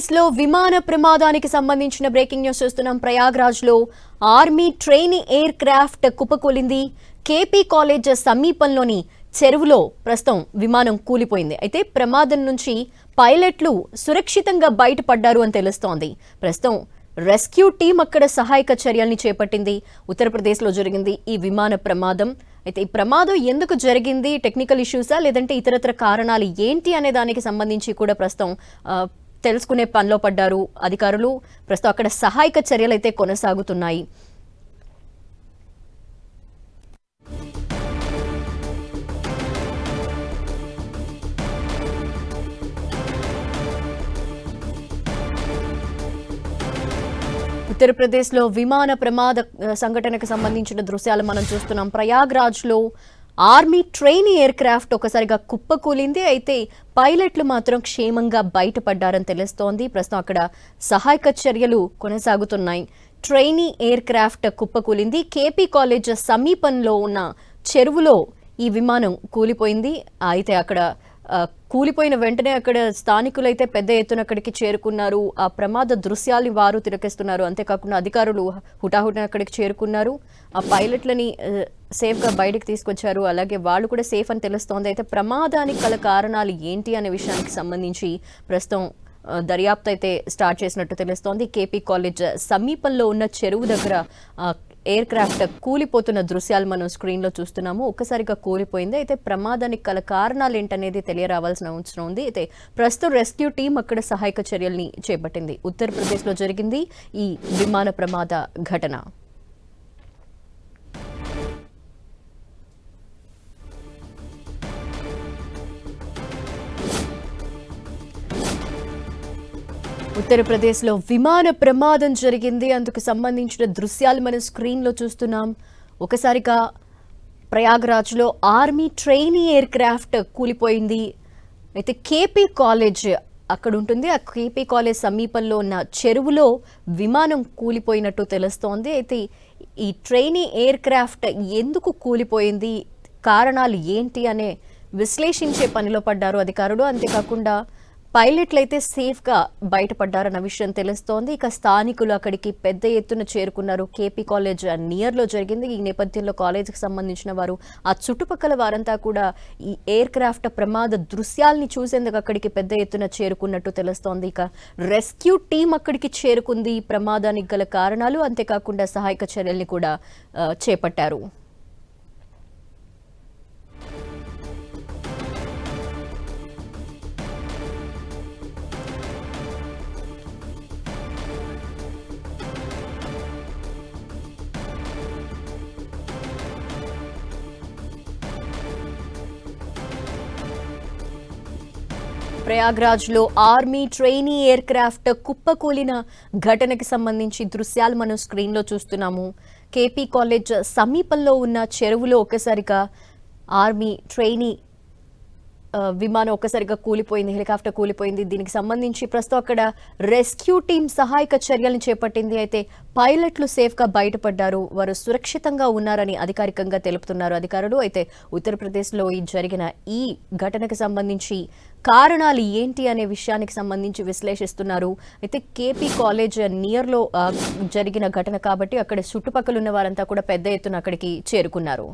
ఉత్తరప్రదేశ్లో విమాన ప్రమాదానికి సంబంధించిన బ్రేకింగ్ న్యూస్ చూస్తున్నాం. ప్రయాగ్రాజ్లో ఆర్మీ ట్రైనింగ్ ఎయిర్ క్రాఫ్ట్ కుప్పకూలింది. కేపీ కాలేజ్ సమీపంలోని చెరువులో ప్రస్తుతం విమానం కూలిపోయింది. అయితే ప్రమాదం నుంచి పైలట్లు సురక్షితంగా బయటపడ్డారు అని తెలుస్తోంది. ప్రస్తుతం రెస్క్యూ టీం అక్కడ సహాయక చర్యల్ని చేపట్టింది. ఉత్తరప్రదేశ్లో జరిగింది ఈ విమాన ప్రమాదం. అయితే ఈ ప్రమాదం ఎందుకు జరిగింది, టెక్నికల్ ఇష్యూసా లేదంటే ఇతరత్ర కారణాలు ఏంటి అనే దానికి సంబంధించి కూడా ప్రస్తుతం తెలుసుకునే పనిలో పడ్డారు అధికారులు. ప్రస్తుతం అక్కడ సహాయక చర్యలు అయితే కొనసాగుతున్నాయి. ఉత్తరప్రదేశ్లో విమాన ప్రమాద సంఘటనకు సంబంధించిన దృశ్యాలు మనం చూస్తున్నాం. ప్రయాగ్రాజ్లో ఆర్మీ ట్రైనింగ్ ఎయిర్ క్రాఫ్ట్ ఒకసారిగా కుప్పకూలింది. అయితే పైలట్లు మాత్రం క్షేమంగా బయటపడ్డారని తెలుస్తోంది. ప్రస్తుతం అక్కడ సహాయక చర్యలు కొనసాగుతున్నాయి. ట్రైనింగ్ ఎయిర్ క్రాఫ్ట్ కుప్పకూలింది. కేపీ కాలేజ్ సమీపంలో ఉన్న చెరువులో ఈ విమానం కూలిపోయింది. అయితే అక్కడ కూలిపోయిన వెంటనే అక్కడ స్థానికులైతే పెద్ద ఎత్తున అక్కడికి చేరుకున్నారు. ఆ ప్రమాద దృశ్యాల్ని వారు తిలకిస్తున్నారు. అంతేకాకుండా అధికారులు హుటాహుటిన అక్కడికి చేరుకున్నారు. ఆ పైలట్లని సేఫ్గా బయటకు తీసుకొచ్చారు. అలాగే వాళ్ళు కూడా సేఫ్ అని తెలుస్తోంది. అయితే ప్రమాదానికి గల కారణాలు ఏంటి అనే విషయానికి సంబంధించి ప్రస్తుతం దర్యాప్తు అయితే స్టార్ట్ చేసినట్టు తెలుస్తోంది. కేపీ కాలేజ్ సమీపంలో ఉన్న చెరువు దగ్గర ఎయిర్ క్రాఫ్ట్ కూలిపోతున్న దృశ్యాలు మనం స్క్రీన్లో చూస్తున్నాము. ఒక్కసారిగా కూలిపోయింది. అయితే ప్రమాదానికి గల కారణాలు ఏంటనేది తెలియరావాల్సిన అవసరం ఉంది. అయితే ప్రస్తుతం రెస్క్యూ టీం అక్కడ సహాయక చర్యల్ని చేపట్టింది. ఉత్తరప్రదేశ్లో జరిగింది ఈ విమాన ప్రమాద ఘటన. ఉత్తరప్రదేశ్లో విమాన ప్రమాదం జరిగింది. అందుకు సంబంధించిన దృశ్యాలు మనం స్క్రీన్లో చూస్తున్నాం. ఒకసారిగా ప్రయాగ్రాజ్లో ఆర్మీ ట్రైనింగ్ ఎయిర్ క్రాఫ్ట్ కూలిపోయింది. అయితే కేపీ కాలేజ్ అక్కడ ఉంటుంది. ఆ కేపీ కాలేజ్ సమీపంలో ఉన్న చెరువులో విమానం కూలిపోయినట్టు తెలుస్తోంది. అయితే ఈ ట్రైనింగ్ ఎయిర్ క్రాఫ్ట్ ఎందుకు కూలిపోయింది, కారణాలు ఏంటి అనే విశ్లేషించే పనిలో పడ్డారు అధికారులు. అంతేకాకుండా పైలట్లు అయితే సేఫ్గా బయటపడ్డారన్న విషయం తెలుస్తోంది. ఇక స్థానికులు అక్కడికి పెద్ద ఎత్తున చేరుకున్నారు. కేపీ కాలేజ్ నియర్లో జరిగింది. ఈ నేపథ్యంలో కాలేజీకి సంబంధించిన వారు, ఆ చుట్టుపక్కల వారంతా కూడా ఈ ఎయిర్ క్రాఫ్ట్ ప్రమాద దృశ్యాల్ని చూసేందుకు అక్కడికి పెద్ద ఎత్తున చేరుకున్నట్టు తెలుస్తోంది. ఇక రెస్క్యూ టీం అక్కడికి చేరుకుంది. ప్రమాదానికి గల కారణాలు, అంతేకాకుండా సహాయక చర్యల్ని కూడా చేపట్టారు. ప్రయాగ్రాజ్లో ఆర్మీ ట్రైనింగ్ ఎయిర్ క్రాఫ్ట్ కుప్పకూలిన ఘటనకి సంబంధించి దృశ్యాలు మనం స్క్రీన్లో చూస్తున్నాము. కేపీ కాలేజ్ సమీపంలో ఉన్న చెరువులో ఒక్కసారిగా ఆర్మీ ట్రైనింగ్ విమానం ఒక్కసారిగా కూలిపోయింది. హెలికాప్టర్ కూలిపోయింది. దీనికి సంబంధించి ప్రస్తుతం అక్కడ రెస్క్యూ టీం సహాయక చర్యలను చేపట్టింది. అయితే పైలట్లు సేఫ్గా బయటపడ్డారు. వారు సురక్షితంగా ఉన్నారని అధికారికంగా తెలుపుతున్నారు అధికారులు. అయితే ఉత్తరప్రదేశ్లో జరిగిన ఈ ఘటనకు సంబంధించి కారణాలు ఏంటి అనే విషయానికి సంబంధించి విశ్లేషిస్తున్నారు. అయితే కేపీ కాలేజ్ నియర్లో జరిగిన ఘటన కాబట్టి అక్కడ చుట్టుపక్కల ఉన్న వారంతా కూడా పెద్ద ఎత్తున అక్కడికి చేరుకున్నారు.